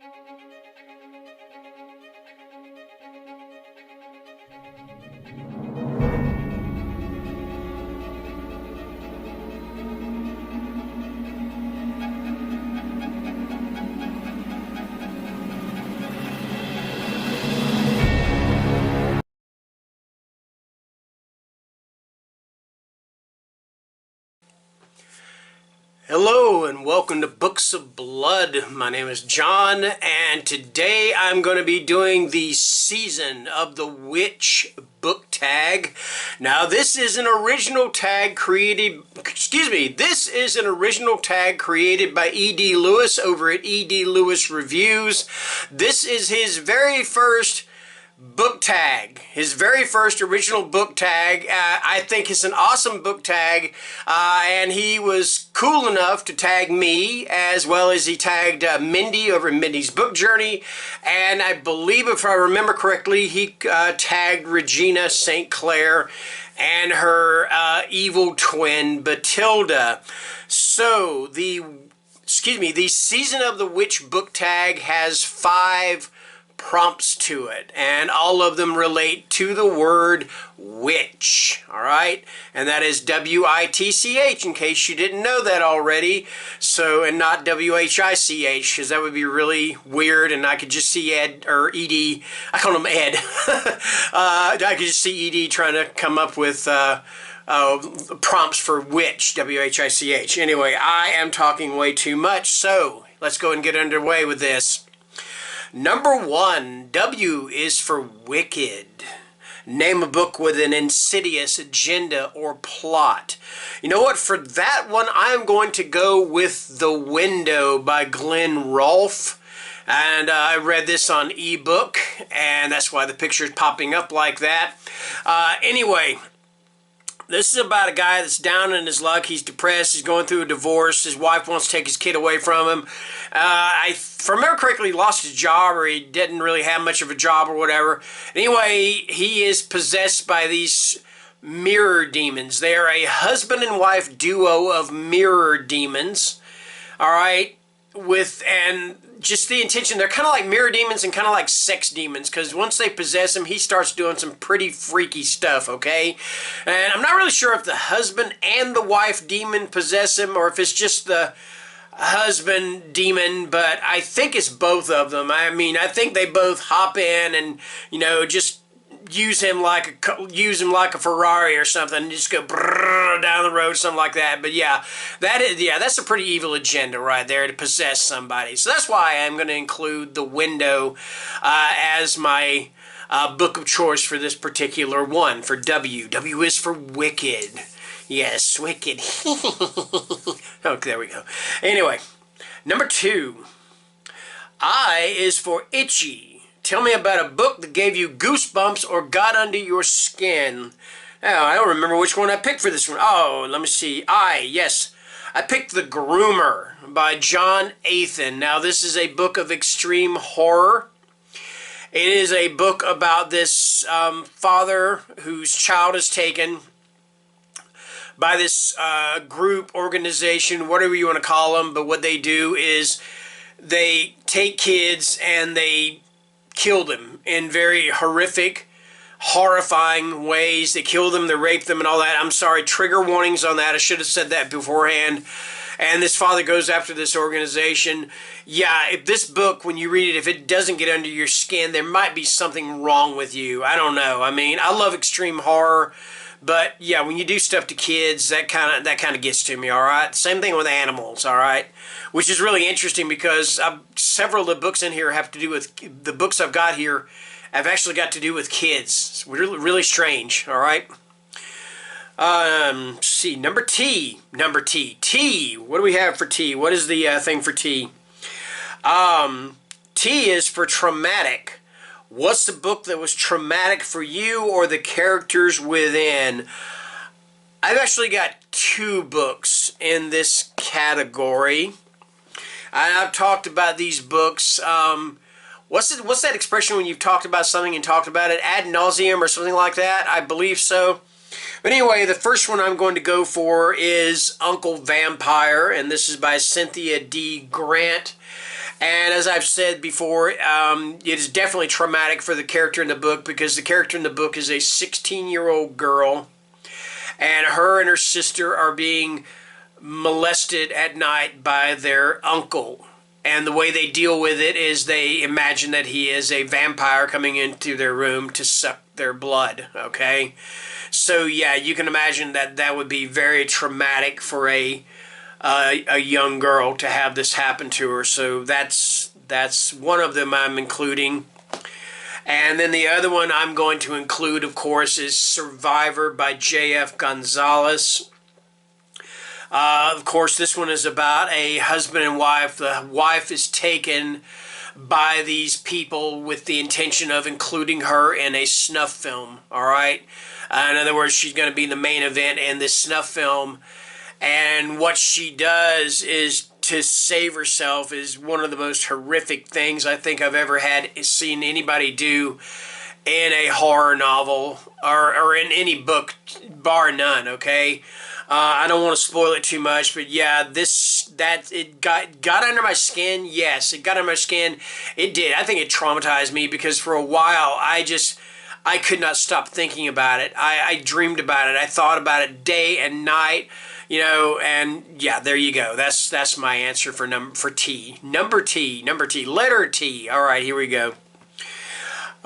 Hello and welcome to Books of Blood. My name is John, and today I'm going to be doing the Season of the Witch book tag. Now this is an original tag created, this is an original tag created by E.D. Lewis over at E.D. Lewis Reviews. This is his very first book tag, his very first original book tag. I think it's an awesome book tag, and he was cool enough to tag me, as well as he tagged Mindy over Mindy's Book Journey, and I believe, if I remember correctly, he tagged Regina St. Clair and her evil twin Batilda. So the Season of the Witch book tag has 5 prompts to it, and all of them relate to the word witch. All right, and that is W-I-T-C-H, in case you didn't know that already. So, and not W-H-I-C-H, because that would be really weird, and I could just see Ed, or E.D., I call him Ed. I could just see E.D. trying to come up with prompts for witch, W-H-I-C-H. Anyway, I am talking way too much, so let's go and get underway with this. Number 1, W is for wicked. Name a book with an insidious agenda or plot. You know what? For that one, I'm going to go with The Window by Glen, Rolfe. And I read this on ebook, and that's why the picture is popping up like that. Anyway, this is about a guy that's down in his luck. He's depressed. He's going through a divorce. His wife wants to take his kid away from him. If I remember correctly, he lost his job, or he didn't really have much of a job or whatever. Anyway, he is possessed by these mirror demons. They are a husband and wife duo of mirror demons. All right? And just the intention, they're kind of like mirror demons and kind of like sex demons, because once they possess him, he starts doing some pretty freaky stuff, okay? And I'm not really sure if the husband and the wife demon possess him, or if it's just the husband demon, but I think it's both of them. I mean, I think they both hop in and, you know, just use him like a Ferrari or something, and just go down the road, something like that. But yeah, that's a pretty evil agenda right there, to possess somebody. So that's why I'm going to include The Window as my book of choice for this particular one, for W. W is for wicked. Yes, wicked. Okay, there we go. Anyway, number 2. I is for itchy. Tell me about a book that gave you goosebumps or got under your skin. Now, I don't remember which one I picked for this one. Oh, let me see. Yes. I picked The Groomer by Jon Athan. Now, this is a book of extreme horror. It is a book about this father whose child is taken by this group, organization, whatever you want to call them. But what they do is they take kids and they kill them in very horrific, horrifying ways. They kill them, they rape them, and all that. I'm sorry, trigger warnings on that. I should have said that beforehand. And this father goes after this organization. Yeah, if this book, when you read it, if it doesn't get under your skin, there might be something wrong with you. I don't know. I mean, I love extreme horror, but yeah, when you do stuff to kids, that kind of gets to me. All right. Same thing with animals. All right. Which is really interesting, because several of the books in here have to do with, the books I've got here have actually got to do with kids. It's really, really strange, all right? See, number T. T, what do we have for T? What is the thing for T? T is for traumatic. What's the book that was traumatic for you or the characters within? I've actually got 2 books in this category. I've talked about these books. What's that expression when you've talked about something and talked about it ad nauseum or something like that? I believe so. But anyway, the first one I'm going to go for is Uncle Vampire, and this is by Cynthia D. Grant. And as I've said before, it is definitely traumatic for the character in the book, because the character in the book is a 16-year-old girl, and her sister are being molested at night by their uncle. And the way they deal with it is they imagine that he is a vampire coming into their room to suck their blood, okay? So yeah, you can imagine that that would be very traumatic for a young girl to have this happen to her. So that's one of them I'm including. And then the other one I'm going to include, of course, is Survivor by J.F. Gonzalez. Of course, this one is about a husband and wife. The wife is taken by these people with the intention of including her in a snuff film, all right? In other words, she's going to be the main event in this snuff film. And what she does is to save herself is one of the most horrific things I think I've ever seen anybody do in a horror novel or in any book, bar none, okay? I don't want to spoil it too much, but yeah, it got under my skin. Yes, it got under my skin. It did. I think it traumatized me, because for a while I could not stop thinking about it. I dreamed about it. I thought about it day and night, you know, and yeah, there you go. That's my answer for T. Number T. Letter T. All right, here we go.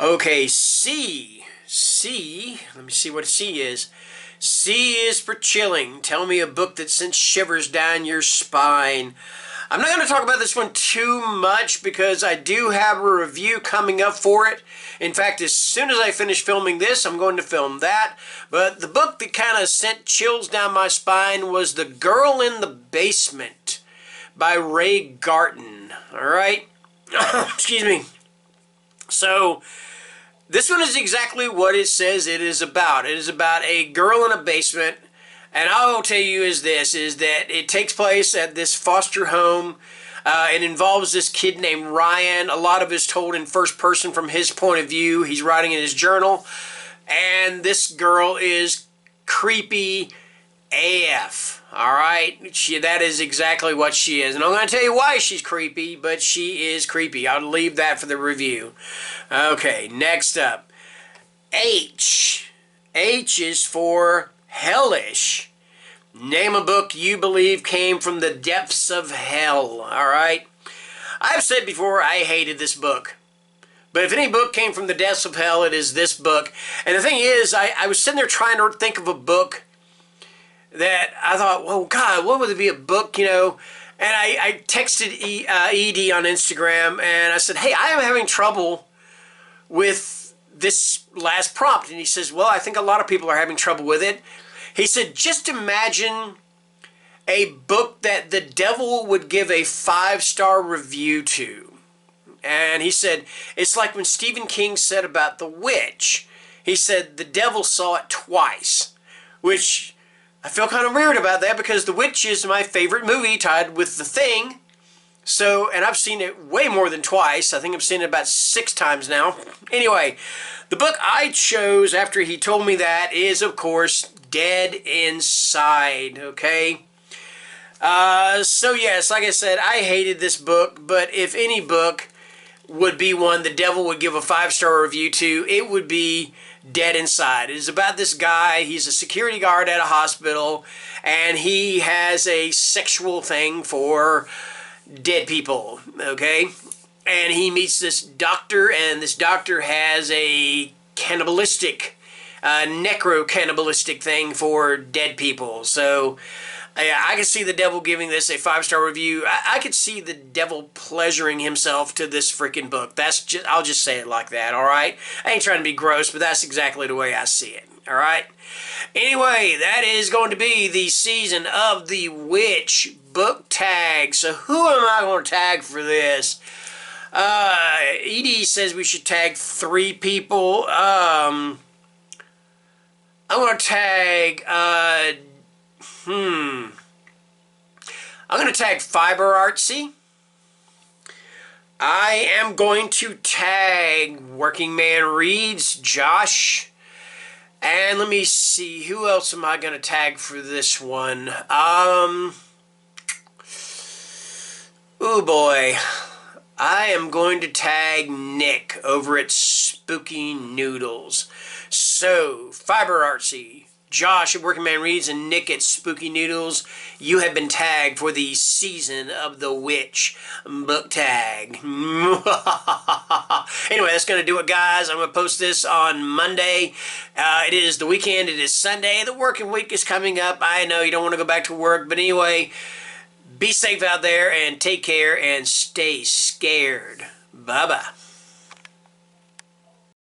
Okay, C. Let me see what C is. C is for chilling. Tell me a book that sent shivers down your spine. I'm not going to talk about this one too much, because I do have a review coming up for it. In fact, as soon as I finish filming this, I'm going to film that. But the book that kind of sent chills down my spine was The Girl in the Basement by Garton. All right? Excuse me. So this one is exactly what it says it is about. It is about a girl in a basement, and I will tell you is that it takes place at this foster home. It involves this kid named Ryan. A lot of it is told in first person from his point of view. He's writing in his journal, and this girl is creepy AF. All right, that is exactly what she is, and I'm going to tell you why she's creepy, but she is creepy. I'll leave that for the review. Okay, next up, H. H is for Hellish. Name a book you believe came from the depths of hell. All right, I've said before I hated this book. But if any book came from the depths of hell, it is this book. And the thing is, I was sitting there trying to think of a book that I thought, well, God, what would it be a book, you know? And I texted ED on Instagram, and I said, hey, I am having trouble with this last prompt. And he says, well, I think a lot of people are having trouble with it. He said, just imagine a book that the devil would give a 5-star review to. And he said, it's like when Stephen King said about The Witch. He said, the devil saw it twice, which I feel kind of weird about that, because The Witch is my favorite movie, tied with The Thing. So, and I've seen it way more than twice. I think I've seen it about 6 times now. Anyway, the book I chose after he told me that is, of course, Dead Inside, okay? So yes, like I said, I hated this book, but if any book would be one the devil would give a 5-star review to, it would be Dead Inside. It is about this guy. He's a security guard at a hospital, and he has a sexual thing for dead people, okay? And he meets this doctor, and this doctor has a cannibalistic, necro-cannibalistic thing for dead people. So I can see the devil giving this a 5-star review. I could see the devil pleasuring himself to this freaking book. I'll just say it like that, all right? I ain't trying to be gross, but that's exactly the way I see it, all right? Anyway, that is going to be the season of the Witch book tag. So who am I going to tag for this? Edie says we should tag 3 people. I'm going to tag, I'm going to tag Fiber Artsy. I am going to tag Working Man Reads, Josh. And let me see, who else am I going to tag for this one? Oh boy. I am going to tag Nick over at Spooky Noodles. So, Fiber Artsy, Josh at Working Man Reads, and Nick at Spooky Noodles, you have been tagged for the Season of the Witch book tag. Anyway, that's going to do it, guys. I'm going to post this on Monday. It is the weekend. It is Sunday. The working week is coming up. I know you don't want to go back to work, but anyway, be safe out there and take care and stay scared. Bye-bye.